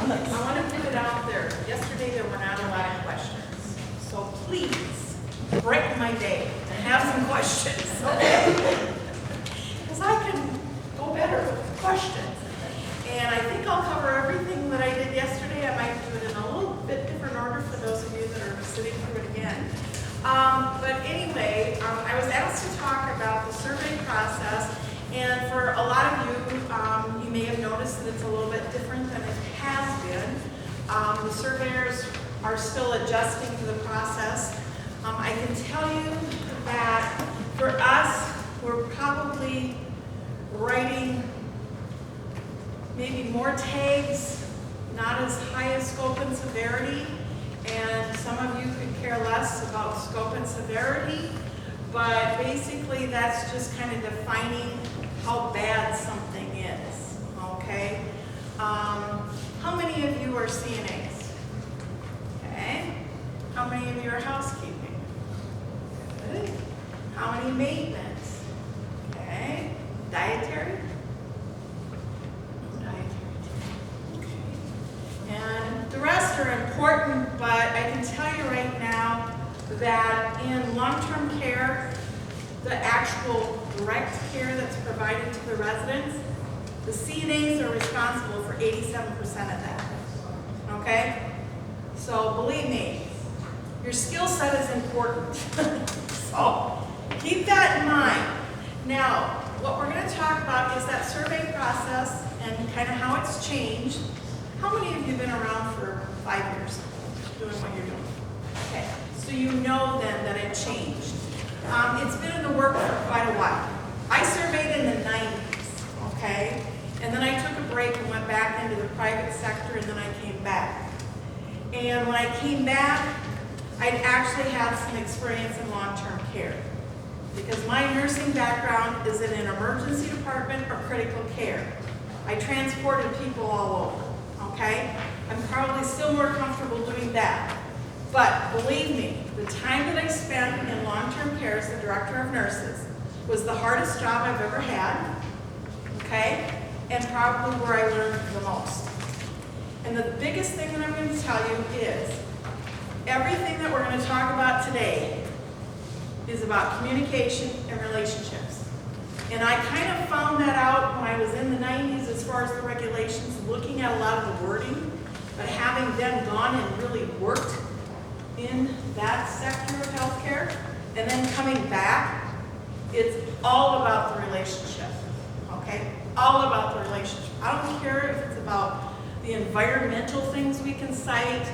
I want to put it out there. Yesterday there were not a lot of questions. So please, brighten my day and have some questions, okay? Because I can go better with questions. And I think I'll cover everything that I did yesterday. I might do it in a little bit different order for those of you that are sitting through it again. But anyway, I was asked to talk about the survey process. And for a lot of you, you may have noticed that it's a little bit different than it has been. The surveyors are still adjusting to the process. I can tell you that for us, we're probably writing maybe more tags, not as high a scope and severity, and some of you could care less about scope and severity, but basically that's just kind of defining how bad something is, okay? How many of you are CNAs? Okay. How many of you are housekeeping? Good. How many maintenance? Okay. Dietary? And the rest are important, but I can tell you right now that in long-term care, the actual direct care that's provided to the residents, the CNAs are responsible for 87% of that, okay? So believe me, your skill set is important. So keep that in mind. Now, what we're going to talk about is that survey process and kind of how it's changed. How many of you have been around for 5 years doing what you're doing? Okay, so you know then that it changed. It's been in the work for quite a while. I surveyed in the 90s, okay? And then I took a break and went back into the private sector, and then I came back. And when I came back, I'd actually had some experience in long-term care. Because my nursing background is in an emergency department or critical care. I transported people all over. Okay? I'm probably still more comfortable doing that. But believe me, the time that I spent in long-term care as the director of nurses was the hardest job I've ever had, okay? And probably where I learned the most. And the biggest thing that I'm going to tell you is everything that we're going to talk about today is about communication and relationships. And I kind of found that out when I was in the 90s as far as the regulations, looking at a lot of the wording, but having then gone and really worked in that sector of healthcare, and then coming back, it's all about the relationship, okay? All about the relationship. I don't care if it's about the environmental things we can cite,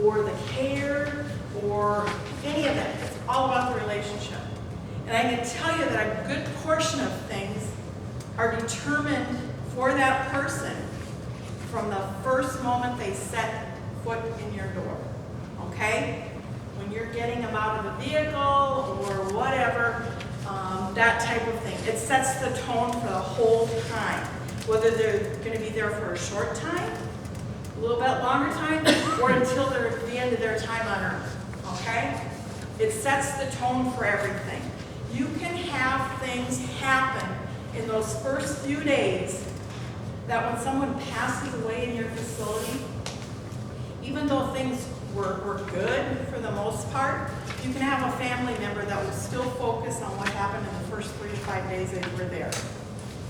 or the care, or any of it. It's all about the relationship. And I can tell you that a good portion of things are determined for that person from the first moment they set foot in your door, okay? When you're getting them out of the vehicle or whatever, that type of thing. It sets the tone for the whole time, whether they're going to be there for a short time, a little bit longer time, or until they're at the end of their time on earth, okay? It sets the tone for everything. You can have things happen in those first few days that when someone passes away in your facility, even though things were good for the most part, you can have a family member that will still focus on what happened in the first 3 to 5 days they were there.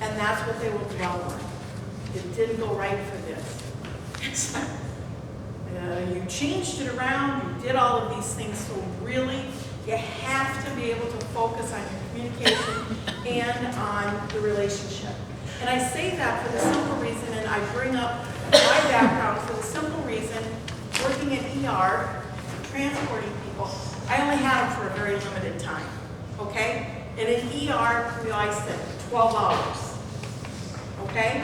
And that's what they will dwell on. It didn't go right for this. You changed it around, you did all of these things, so really, you have to be able to focus on your communication and on the relationship. And I say that for the simple reason, and I bring up my background for the simple reason, working in ER, transporting people, I only had them for a very limited time, okay? And in ER, I said 12 hours, okay?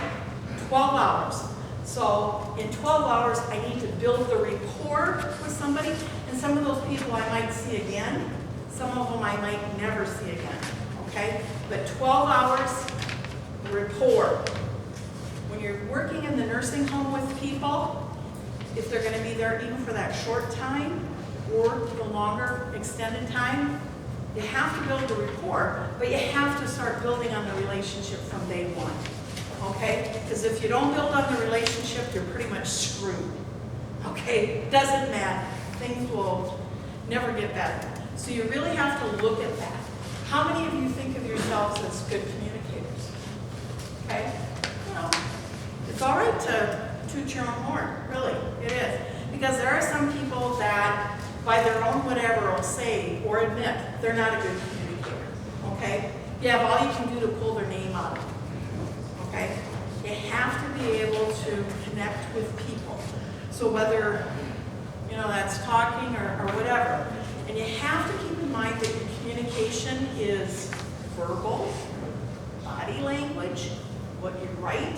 12 hours. So in 12 hours, I need to build the rapport with somebody, and some of those people I might see again, some of them I might never see again, okay? But 12 hours, rapport. When you're working in the nursing home with people, if they're going to be there even for that short time or the longer extended time, you have to build the rapport, but you have to start building on the relationship from day one. okay? Because if you don't build on the relationship, you're pretty much screwed, okay? Doesn't matter. Things will never get better. So you really have to look at that. How many of you think of yourselves as good communicators? Okay? You know, it's all right to toot your own horn, really, it is. Because there are some people that, by their own whatever, will say or admit they're not a good communicator, okay? You have all you can do to pull their name out of them, okay? You have to be able to connect with people. So whether, you know, that's talking or whatever, and you have to keep in mind that your communication is verbal, body language, what you write.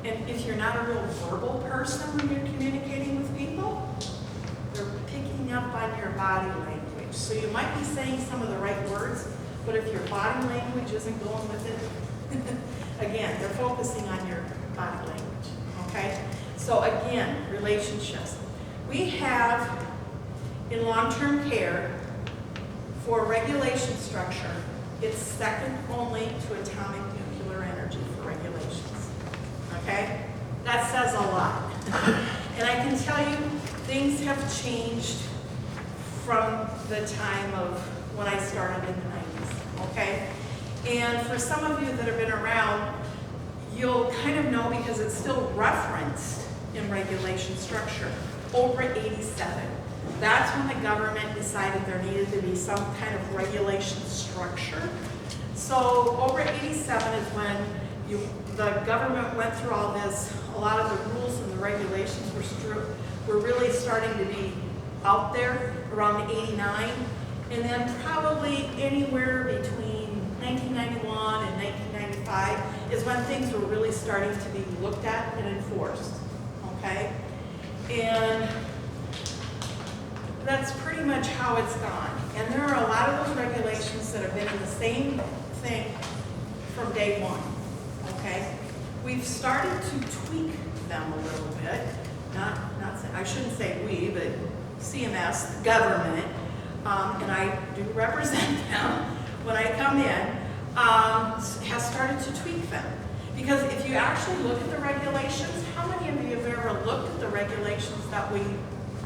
And if you're not a real verbal person when you're communicating with people, they're picking up on your body language. So you might be saying some of the right words, but if your body language isn't going with it, again, they're focusing on your body language, okay? So again, relationships. We have, in long-term care, for regulation structure, it's second only to atomic nuclear energy for regulations, okay? That says a lot. And I can tell you, things have changed from the time of when I started in the 90s, okay? And for some of you that have been around, you'll kind of know because it's still referenced in regulation structure, OBRA 87. That's when the government decided there needed to be some kind of regulation structure. So OBRA 87 is when the government went through all this. A lot of the rules and the regulations were really starting to be out there around 89. And then probably anywhere between 1991 and 1995 is when things were really starting to be looked at and enforced, okay? And that's pretty much how it's gone. And there are a lot of those regulations that have been in the same thing from day one, okay? We've started to tweak them a little bit. I shouldn't say we, but CMS, the government, and I do represent them when I come in, has started to tweak them. Because if you actually look at the regulations, how many of you have ever looked at the regulations that we,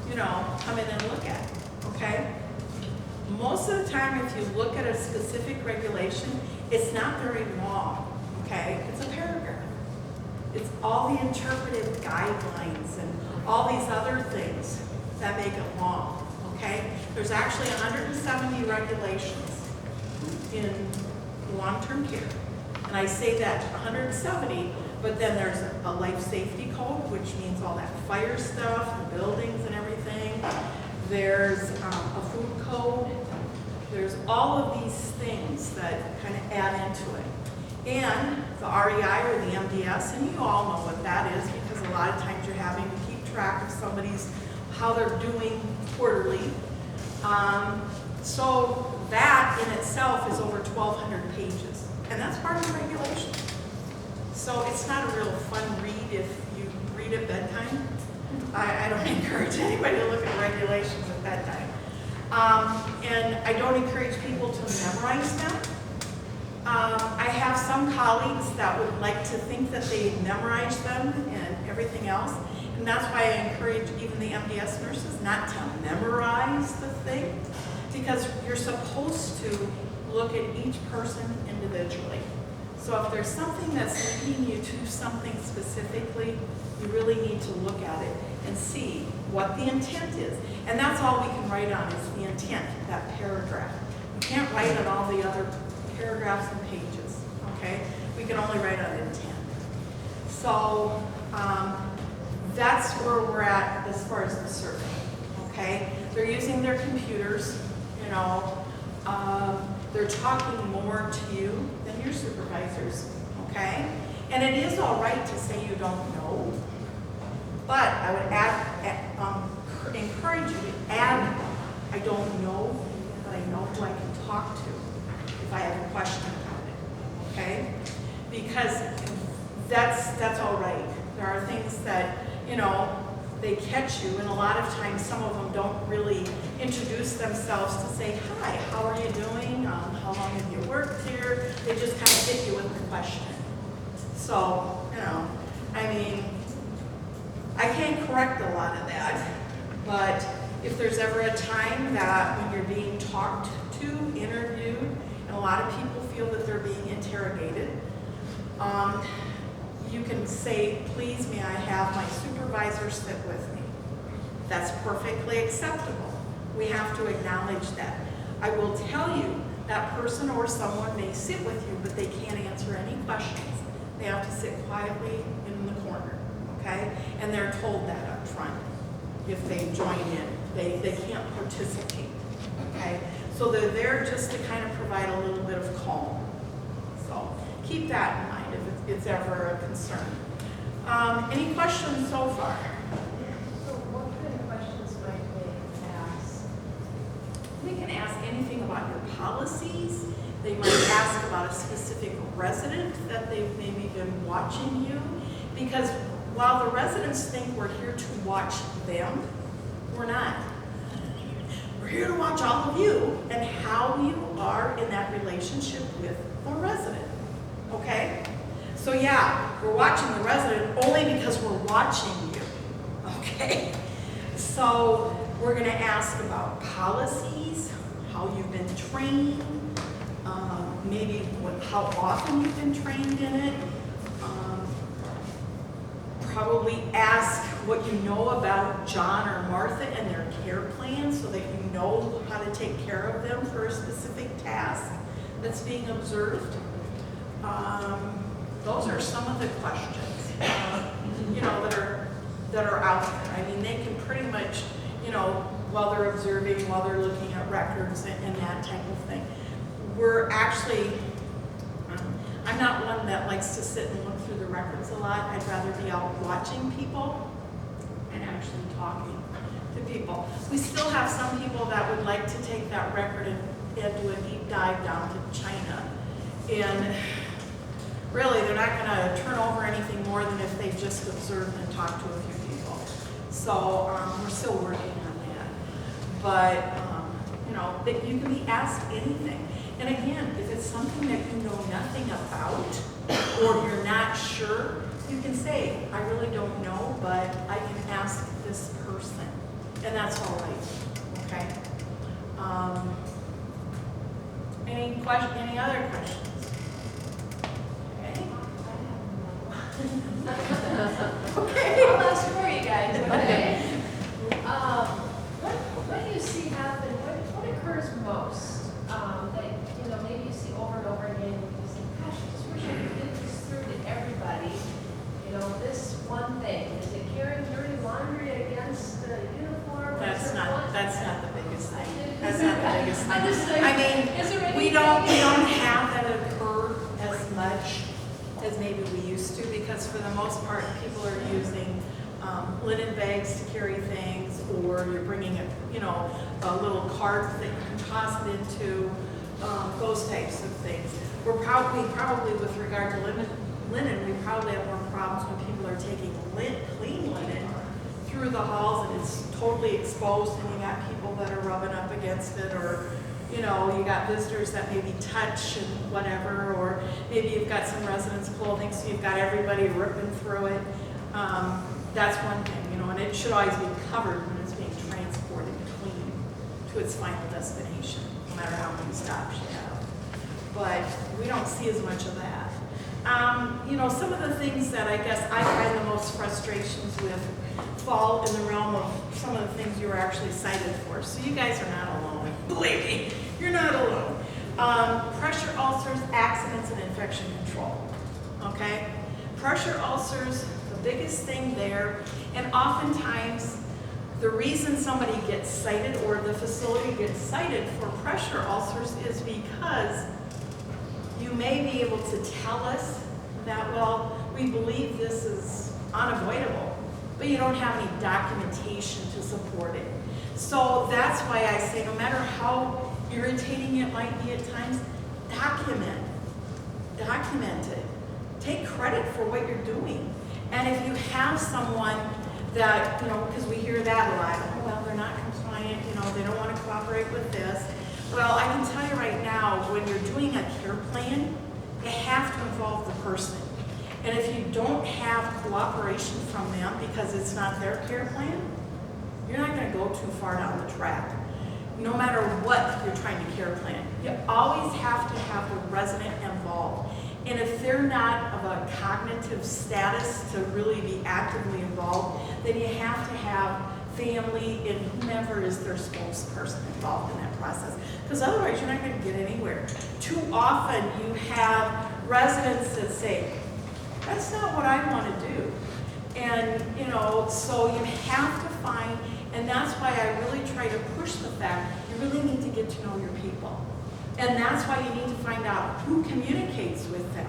you know, come in and look at, okay? Most of the time, if you look at a specific regulation, it's not very long, okay? It's a paragraph. It's all the interpretive guidelines and all these other things that make it long, okay? There's actually 170 regulations in long-term care. And I say that 170, but then there's a life safety code, which means all that fire stuff, the buildings and everything. There's a food code. There's all of these things that kind of add into it. And the REI or the MDS, and you all know what that is because a lot of times you're having to keep track of somebody's, how they're doing quarterly. So that in itself is over 1,200 pages. And that's part of the regulation. So it's not a real fun read if you read at bedtime. I don't encourage anybody to look at regulations at bedtime. And I don't encourage people to memorize them. I have some colleagues that would like to think that they memorize them and everything else. And that's why I encourage even the MDS nurses not to memorize the thing, because you're supposed to look at each person individually. So if there's something that's leading you to something specifically, you really need to look at it and see what the intent is. And that's all we can write on is the intent, that paragraph. We can't write on all the other paragraphs and pages, okay? We can only write on intent. So that's where we're at as far as the survey, okay? They're using their computers, you know, they're talking more to you than your supervisors, okay? And it is all right to say you don't know, but I would encourage you to add, I don't know, but I know who I can talk to if I have a question about it, okay? Because that's all right. There are things that, you know, they catch you, and a lot of times some of them don't really introduce themselves to say, hi, how are you doing? How long have you worked here? They just kind of hit you with a question. So, you know, I mean, I can't correct a lot of that, but if there's ever a time that when you're being talked to, interviewed, and a lot of people feel that they're being interrogated, you can say, please may I have my supervisor sit with me. That's perfectly acceptable. We have to acknowledge that. I will tell you, that person or someone may sit with you, but they can't answer any questions. They have to sit quietly in the corner, okay? And they're told that up front if they join in. They can't participate, okay? So they're there just to kind of provide a little bit of calm. So keep that in mind if it's ever a concern. Any questions so far? So what kind of questions might they ask? They can ask anything about your policies. They might ask about a specific resident that they've maybe been watching you. Because while the residents think we're here to watch them, we're not. We're here to watch all of you and how you are in that relationship with the resident, okay? So yeah, we're watching the resident only because we're watching you, okay? So we're gonna ask about policies, how you've been trained, maybe how often you've been trained in it, probably ask what you know about John or Martha and their care plan so that you know how to take care of them for a specific task that's being observed. Those are some of the questions, you know, that are out there. I mean, they can pretty much, you know, while they're observing, while they're looking at records and that type of thing. We're actually, I'm not one that likes to sit and look through the records a lot. I'd rather be out watching people and actually talking to people. We still have some people that would like to take that record and do a deep dive down to China. And really, they're not going to turn over anything more than if they just observed and talked to a few people. So we're still working on that. But, you know, that you can be asked anything. And again, if it's something that you know nothing about or you're not sure, you can say, I really don't know, but I can ask this person. And that's all right, okay? Any other questions? Okay. Okay. I'll ask for you guys, okay? What do you see happen, what occurs most? That, you know, maybe you see over and over again, you say, gosh, I just wish I could get this through to everybody. You know, this one thing, is it carrying dirty laundry against the uniform? That's not the biggest thing. That's not the biggest thing. I mean, we don't have that occur as much as maybe we used to, because for the most part, people are using linen bags to carry things, or you're bringing a little cart that you can toss it into, those types of things. We're probably with regard to linen, we probably have more problems when people are taking clean linen through the halls and it's totally exposed, and you got people that are rubbing up against it, or you know, you got visitors that maybe touch and whatever, or maybe you've got some residents' clothing, so you've got everybody ripping through it. That's one thing, you know, and it should always be covered when it's being transported clean to its final destination, no matter how many stops you have. But we don't see as much of that. You know, some of the things that I guess I find the most frustrations with fall in the realm of some of the things you were actually cited for. So you guys are not alone. Believe me, you're not alone. Pressure ulcers, accidents, and infection control. Okay? Pressure ulcers, the biggest thing there, and oftentimes the reason somebody gets cited or the facility gets cited for pressure ulcers is because you may be able to tell us that, well, we believe this is unavoidable, but you don't have any documentation to support it. So that's why I say no matter how irritating it might be at times, document it. Take credit for what you're doing. And if you have someone that, you know, because we hear that a lot, oh, well, they're not compliant, you know, they don't want to cooperate with this. Well, I can tell you right now, when you're doing a care plan, you have to involve the person. And if you don't have cooperation from them because it's not their care plan, you're not going to go too far down the track. No matter what you're trying to care plan, you always have to have the resident involved. And if they're not of a cognitive status to really be actively involved, then you have to have family and whomever is their spokesperson involved in that process. Because otherwise you're not going to get anywhere. Too often you have residents that say, that's not what I want to do. And, you know, so you have to find, and that's why I really try to push the fact you really need to get to know your people. And that's why you need to find out who communicates with them.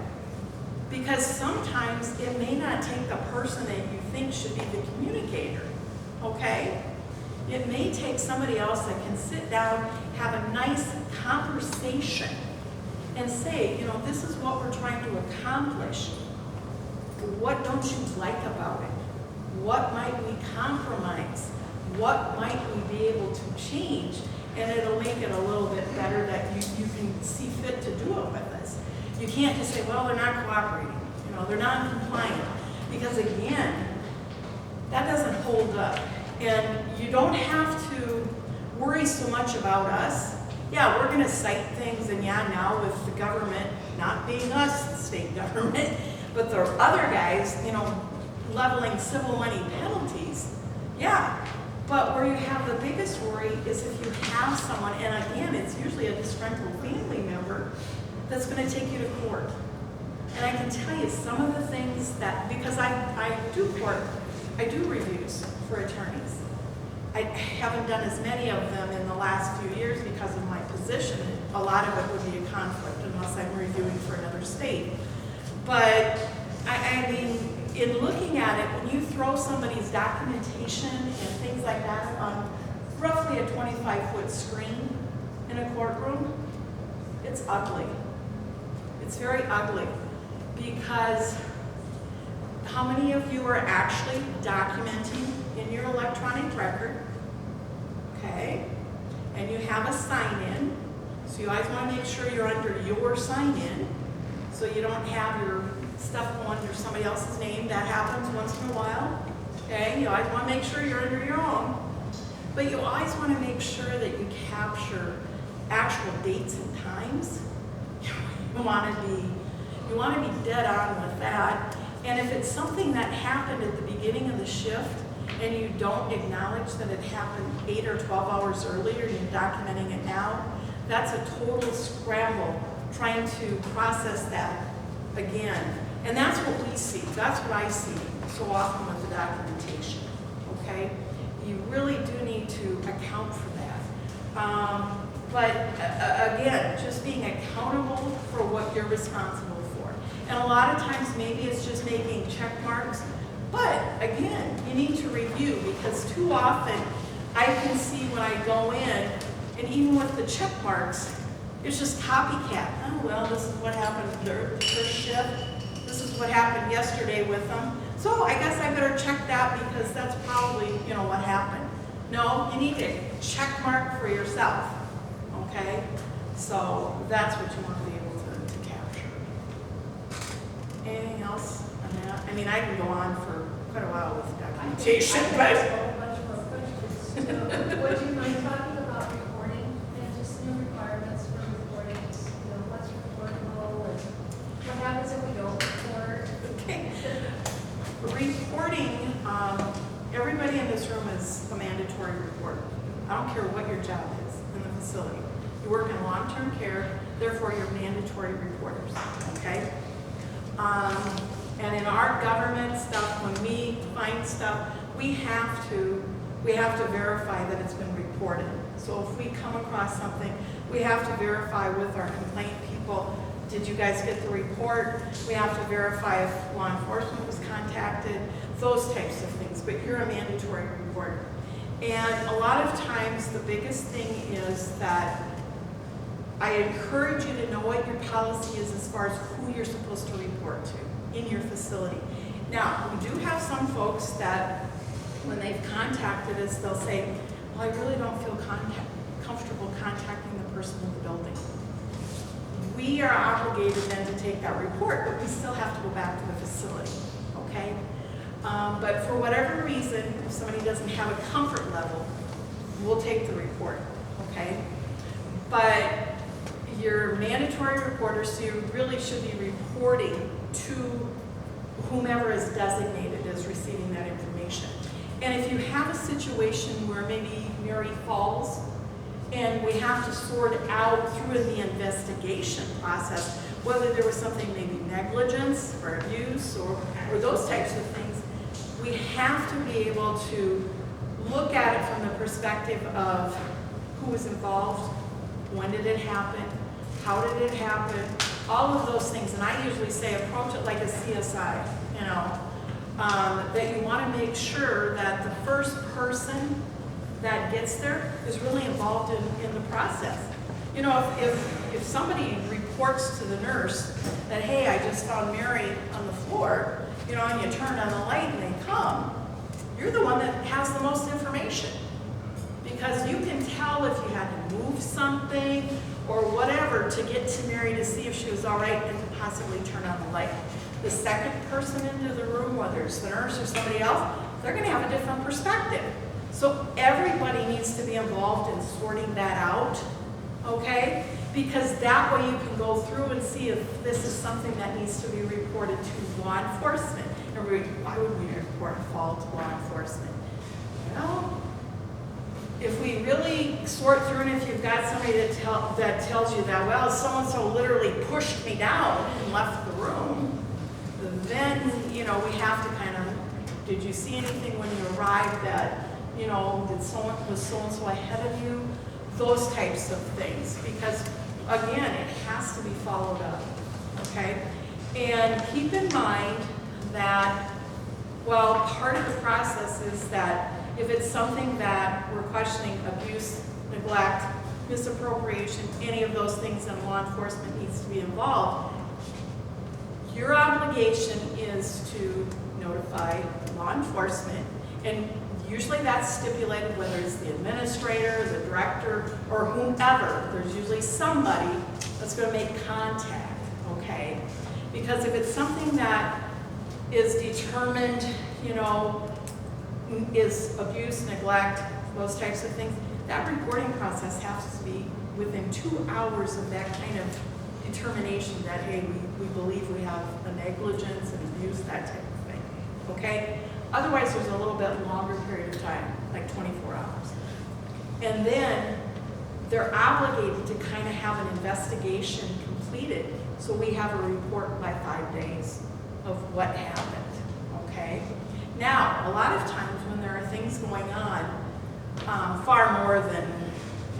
Because sometimes it may not take the person that you think should be the communicator, okay? It may take somebody else that can sit down, have a nice conversation, and say, you know, this is what we're trying to accomplish. What don't you like about it? What might we compromise? What might we be able to change? And it'll make it a little bit better that you can see fit to do it with us. You can't just say, well, they're not cooperating, you know, they're not compliant. Because again, that doesn't hold up. And you don't have to worry so much about us. Yeah, we're gonna cite things, and yeah, now with the government not being us, the state government, but the other guys, you know, leveling civil money penalties, yeah. But where you have the biggest worry is if you have someone, and again, it's usually a disgruntled family member that's going to take you to court. And I can tell you some of the things that, because I do court, I do reviews for attorneys. I haven't done as many of them in the last few years because of my position. A lot of it would be a conflict unless I'm reviewing for another state. But I mean, in looking at it, when you throw somebody's documentation and things like that on roughly a 25-foot screen in a courtroom, it's ugly. It's very ugly because how many of you are actually documenting in your electronic record, okay? And you have a sign-in, so you always want to make sure you're under your sign-in so you don't have your stuff going under somebody else's name. That happens once in a while, okay? You always want to make sure you're under your own. But you always want to make sure that you capture actual dates and times. You want to be dead on with that. And if it's something that happened at the beginning of the shift and you don't acknowledge that it happened 8 or 12 hours earlier, you're documenting it now, that's a total scramble trying to process that again. And that's what we see. That's what I see so often with the documentation, okay? You really do need to account for that. But again, just being accountable for what you're responsible for. And a lot of times maybe it's just making check marks, but again, you need to review because too often I can see when I go in, and even with the check marks, it's just copycat. Oh, well, this is what happened their first shift. This is what happened yesterday with them. So I guess I better check that because that's probably, you know, what happened. No, you need to check mark for yourself, okay? So that's what you want to be able to capture. Anything else on that? I mean, I can go on for quite a while with documentation, I but... have a bunch more questions. Would you mind talking about reporting and just new requirements for reporting? You know, what's reportable and what happens if we don't report? Okay. Reporting, everybody in this room is a mandatory reporter. I don't care what your job is in the facility. You work in long-term care, therefore you're mandatory reporters, okay? And in our government stuff, when we find stuff, we have to verify that it's been reported. So if we come across something, we have to verify with our complaint people, did you guys get the report? We have to verify if law enforcement was contacted, those types of things, but you're a mandatory reporter. And a lot of times the biggest thing is that I encourage you to know what your policy is as far as who you're supposed to report to in your facility. Now, we do have some folks that when they've contacted us, they'll say, well, I really don't feel comfortable contacting the person in the building. we are obligated then to take that report, but we still have to go back to the facility, okay? But for whatever reason, if somebody doesn't have a comfort level, we'll take the report, okay? But you're mandatory reporters, so you really should be reporting to whomever is designated as receiving that information. And if you have a situation where maybe Mary falls and we have to sort out through the investigation process whether there was something, maybe negligence or abuse or those types of things, we have to be able to look at it from the perspective of who was involved, when did it happen, how did it happen, all of those things. And I usually say approach it like a CSI, you know, that you want to make sure that the first person that gets there is really involved in the process. You know, if somebody reports to the nurse that, hey, I just found Mary on the floor, you know, and you turn on the light and they come, you're the one that has the most information. Because you can tell if you had to move something or whatever to get to Mary to see if she was all right and to possibly turn on the light. The second person into the room, whether it's the nurse or somebody else, they're going to have a different perspective. So everybody needs to be involved in sorting that out, okay? Because that way you can go through and see if this is something that needs to be reported to law enforcement. And why would we report a fall to law enforcement? Well, if we really sort through, and if you've got somebody that tells you that, well, so-and-so literally pushed me down and left the room, then, you know, we have to kind of, did you see anything when you arrived that, you know, was so-and-so ahead of you? Those types of things, because again, it has to be followed up, okay? And keep in mind that, well, part of the process is that if it's something that we're questioning, abuse, neglect, misappropriation, any of those things, and law enforcement needs to be involved, your obligation is to notify law enforcement, and usually that's stipulated whether it's the administrator, the director, or whomever. There's usually somebody that's going to make contact, okay? Because if it's something that is determined, you know, is abuse, neglect, those types of things, that reporting process has to be within 2 hours of that kind of determination that, hey, we believe we have a negligence and abuse, that type of thing, okay? Otherwise, there's a little bit longer period of time, like 24 hours. And then they're obligated to kind of have an investigation completed, so we have a report by 5 days of what happened, okay? Now, a lot of times when there are things going on, far more than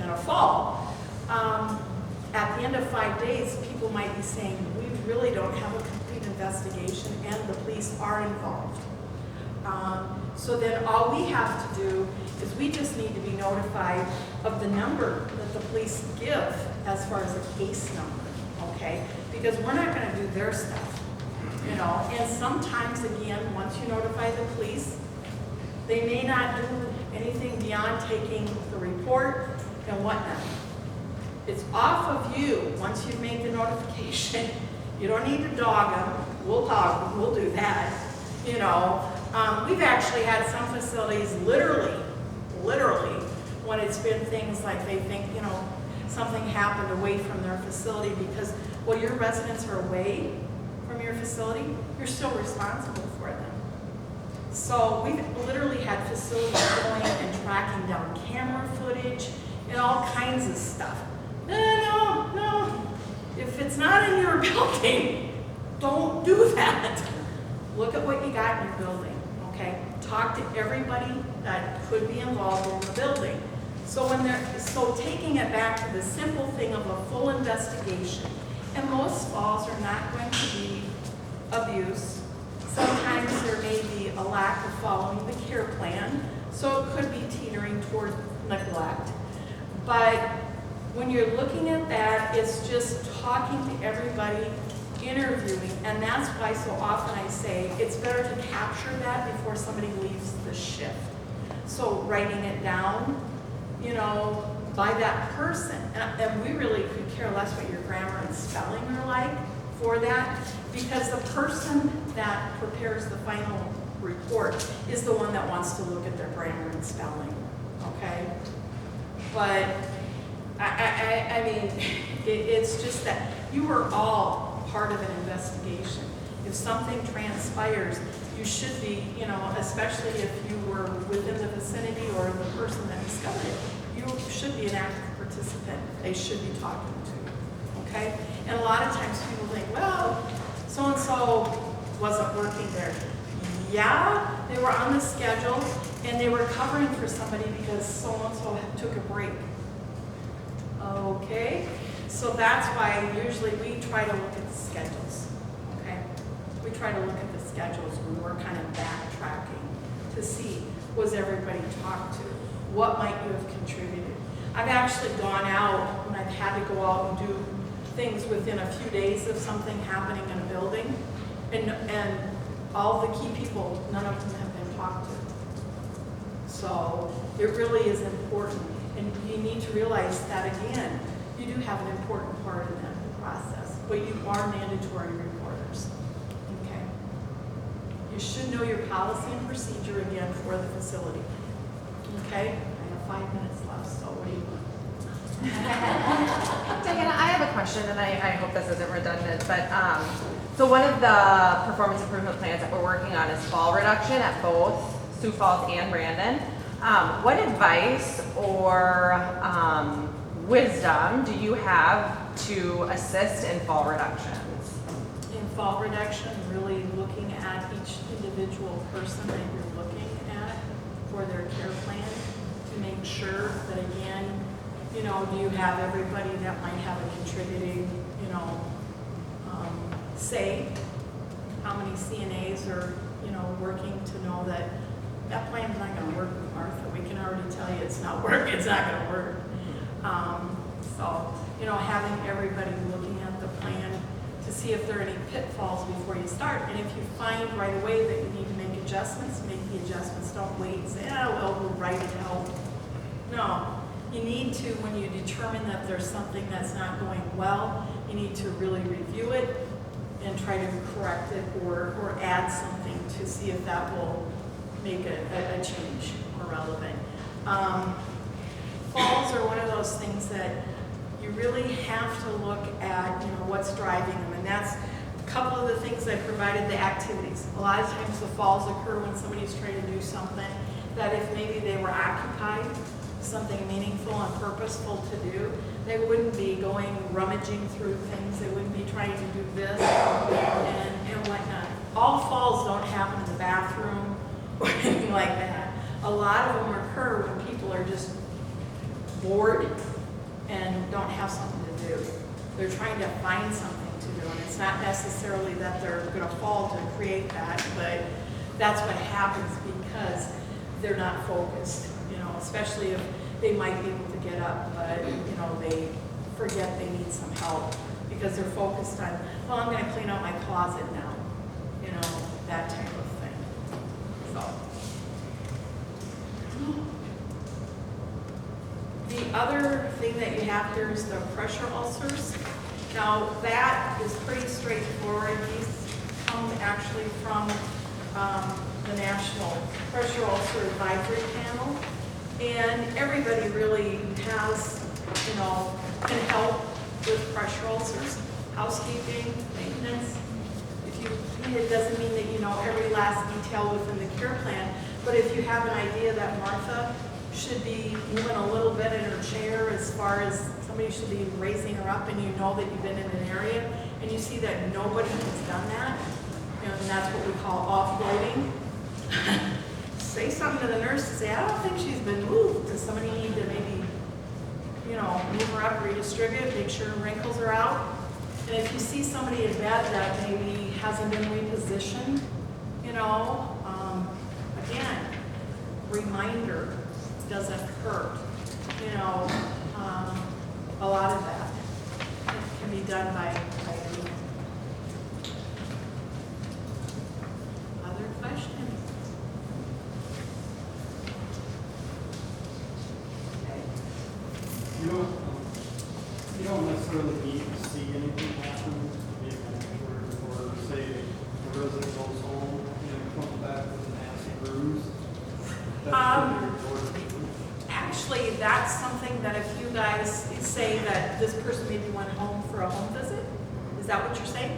in a fall, at the end of 5 days, people might be saying, we really don't have a complete investigation and the police are involved. So then all we have to do is we just need to be notified of the number that the police give as far as the case number, okay? Because we're not going to do their stuff, you know? And sometimes, again, once you notify the police, they may not do anything beyond taking the report and whatnot. It's off of you once you've made the notification. You don't need to dog them. We'll talk, we'll do that, you know? We've actually had some facilities literally, when it's been things like they think, you know, something happened away from their facility because, well, your residents are away from your facility, you're still responsible for them. So we've literally had facilities going and tracking down camera footage and all kinds of stuff. No. If it's not in your building, don't do that. Look at what you got in your building. Okay, talk to everybody that could be involved in the building. So taking it back to the simple thing of a full investigation, and most falls are not going to be abuse. Sometimes there may be a lack of following the care plan, so it could be teetering toward neglect. But when you're looking at that, it's just talking to everybody, interviewing, and that's why so often I say it's better to capture that before somebody leaves the shift. So writing it down, you know, by that person. And we really could care less what your grammar and spelling are like for that, because the person that prepares the final report is the one that wants to look at their grammar and spelling, okay? But I mean, it's just that you are all part of an investigation. If something transpires, you should be, you know, especially if you were within the vicinity or the person that discovered it, you should be an active participant. They should be talking to, okay? And a lot of times people think, well, so-and-so wasn't working there. Yeah, they were on the schedule and they were covering for somebody because so-and-so took a break. Okay, so that's why usually we try to look at the schedules, okay? We try to look at the schedules when we're kind of backtracking to see, was everybody talked to? What might you have contributed? I've actually gone out when I've had to go out and do things within a few days of something happening in a building, and all the key people, none of them have been talked to. So it really is important. And you need to realize that, again, you do have an important part in that process, but you are mandatory reporters, okay? You should know your policy and procedure, again, for the facility, okay? I have 5 minutes left, so what do you want? Diana, I have a question, and I hope this isn't redundant, but so one of the performance improvement plans that we're working on is fall reduction at both Sioux Falls and Brandon. What advice or wisdom do you have to assist in fall reductions? In fall reduction, really looking at each individual person that you're looking at for their care plan to make sure that, again, you know, do you have everybody that might have a contributing, you know, say how many CNAs are, you know, working to know that that plan's not going to work, Martha. We can already tell you it's not working. It's not going to work. So, you know, having everybody looking at the plan to see if there are any pitfalls before you start. And if you find right away that you need to make adjustments, make the adjustments. Don't wait and say, oh, well, we'll write it out. No. You need to, when you determine that there's something that's not going well, you need to really review it and try to correct it or add something to see if that will make a change more relevant. Falls are one of those things that you really have to look at, you know, what's driving them. And that's a couple of the things I provided, the activities. A lot of times the falls occur when somebody's trying to do something that if maybe they were occupied, something meaningful and purposeful to do, they wouldn't be going rummaging through things. They wouldn't be trying to do this and whatnot. All falls don't happen in the bathroom or anything like that. A lot of them occur when people are just bored and don't have something to do. They're trying to find something to do, and it's not necessarily that they're going to fall to create that, but that's what happens because they're not focused, you know, especially if they might be able to get up, but, you know, they forget they need some help because they're focused on, well, I'm going to clean out my closet now, you know, that type of thing. So. The other thing that you have here is the pressure ulcers. Now that is pretty straightforward. These come actually from the National Pressure Ulcer Advisory Panel. And everybody really has, you know, can help with pressure ulcers, housekeeping, maintenance. It doesn't mean that you know every last detail within the care plan, but if you have an idea that Martha should be moving a little bit in her chair as far as somebody should be raising her up and you know that you've been in an area and you see that nobody has done that, you know, and that's what we call offloading. Say something to the nurse and say, I don't think she's been moved. Does somebody need to maybe, you know, move her up, redistribute, make sure her wrinkles are out? And if you see somebody in bed that maybe hasn't been repositioned, you know, again, reminder, doesn't hurt. You know, a lot of that can be done by anyone. Other questions? Okay. really need to see anything happen, maybe or say the resident goes home and comes back with a nasty bruise. That should be reported too. Actually, that's something that if you guys say that this person maybe went home for a home visit, is that what you're saying?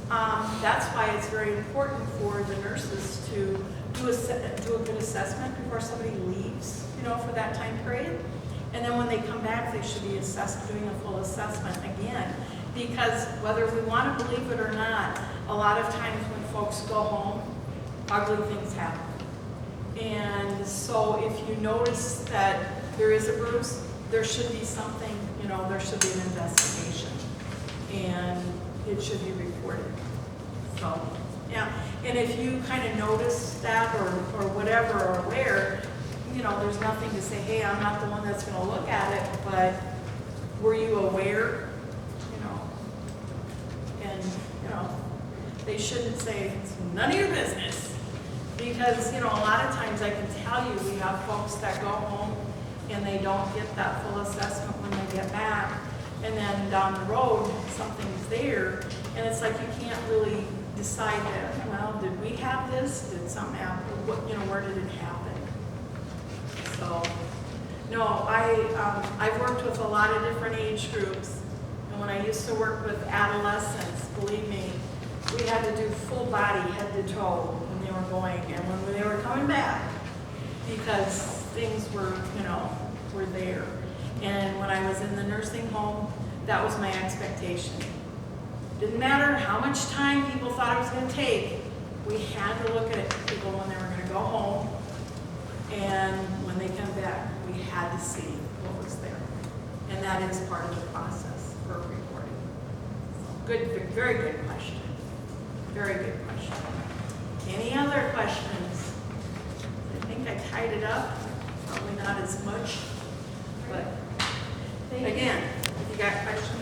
That's why it's very important for the nurses to do a good assessment before somebody leaves, you know, for that time period. And then when they come back, they should be assessed, doing a full assessment again. Because whether we want to believe it or not, a lot of times when folks go home, ugly things happen. And so if you notice that there is a bruise, there should be something, you know, there should be an investigation. And it should be reported. So, yeah. And if you kind of notice that or whatever or aware, you know, there's nothing to say, hey, I'm not the one that's going to look at it, but were you aware? You know, and, you know, they shouldn't say, it's none of your business. Because, you know, a lot of times I can tell you we have folks that go home and they don't get that full assessment when they get back. And then down the road, something's there. And it's like you can't really decide that, well, did we have this? Did something happen? What, you know, where did it happen? So, no, I've worked with a lot of different age groups. And when I used to work with adolescents, believe me, we had to do full body, head to toe, when they were going and when they were coming back, because things were, you know, were there. And when I was in the nursing home, that was my expectation. Didn't matter how much time people thought it was going to take, we had to look at people when they were going to go home, and when they come back, we had to see what was there. And that is part of the process for reporting. Good, very good question. Very good question. Any other questions? I think I tied it up, probably not as much, but again, if you got questions,